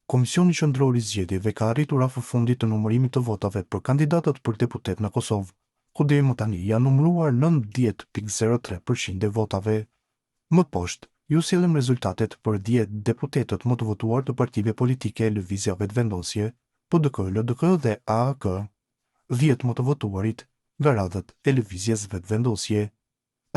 Komisioni Qendror i Zgjedhjeve ka arritur afër fundit të numërimit të votave për kandidatët për deputet në Kosovë, ku deri më tani janë numëruar 90.03% e votave. Më poshtë, ju sillim rezultatet për 10 deputetët më të votuar të partive politike, lëvizjave të vendosje, PDK, LDK dhe AAK, 10 më të votuarit nga radhët e lëvizjes vetëvendosje.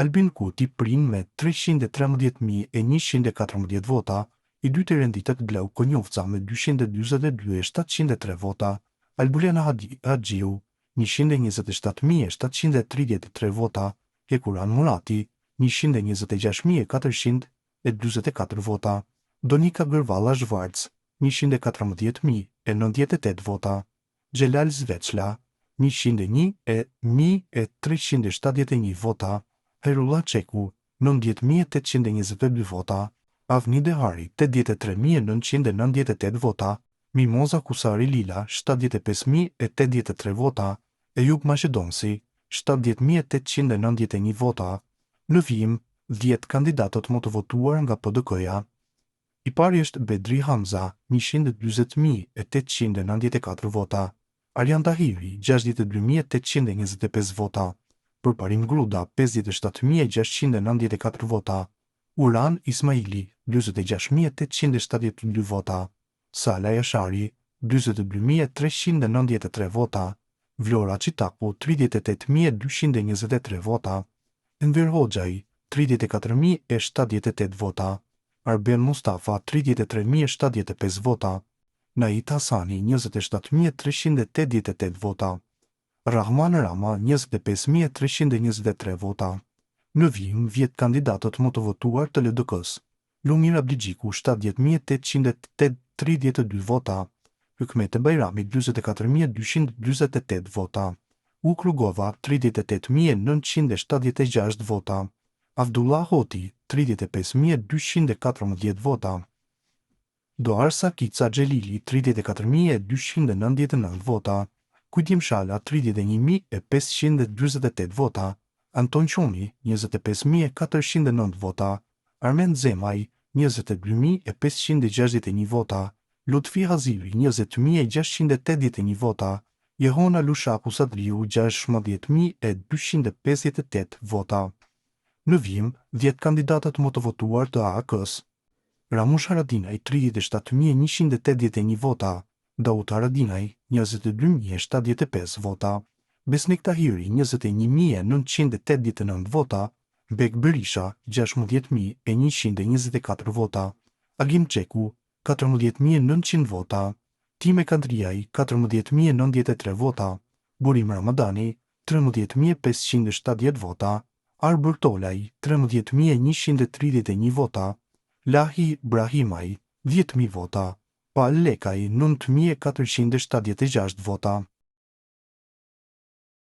Albin Kurti prin me 313.114 vota, i dytë renditet Glau Konjovca me 242.703 vota, Albulena Haxhiu 127.733 vota, Hekuran Murati 126.424 vota, Donika Gërvalla Zhvarc 114.098 vota, Xhelal Zveçla 101.371 vota, Herullah Çeku 90.822 vota, Avni Dehari 83.998 vota, Mimoza Kusari Lila 75.083 vota, Ejub Maqedonsi 70.891 vota. Në vijim, 10 kandidatët më të votuar nga PDK-ja. I pari është Bedri Hamza 140.894 vota, Arjan Tahiri 62.825 vota, Përparim Gruda 57.694 vota, Uran Ismaili 46.872 vota, Sala Jashari 42.393 vota, Vlora Qitaku 38.223 vota, Enver Hoxhaj 34.078 vota, Arben Mustafa 33.075 vota, Nait Hasani 27.388 vota, Rahman Rama 25.323 vota. Në vijim, 10 kandidatët më të votuar të LDK-s. Lumir Abdigjiku 70.832 vota, Hykmet Bajrami 44.248 vota, Ukrugova 38.976 vota, Avdullah Hoti 35.214 vota, Doar Sakica Xhelili 34.299 vota, Kujtim Shala 31.548 vota, Anton Qumi 25.409 vota, Armen Zemaj 22.561 vota, Lutfi Haziri 20.681 vota, Jehona Lushaku Sadriu 16.258 vota. Në vijim, 10 kandidatët më të votuar të AAK-s. Ramush Haradinaj 37.181 vota, Daut Haradinaj 22.075 vota, Besnik Tahiri 21.989 vota, Bek Berisha 16.124 vota, Agim Çeku 14.900 vota, Time Kadriaj 14.093 vota, Burim Ramadani 13.570 vota, Arbër Tolaj 13.131 vota, Lahi Brahimaj 10.000 vota, Pal Lekaj 9.476 vota.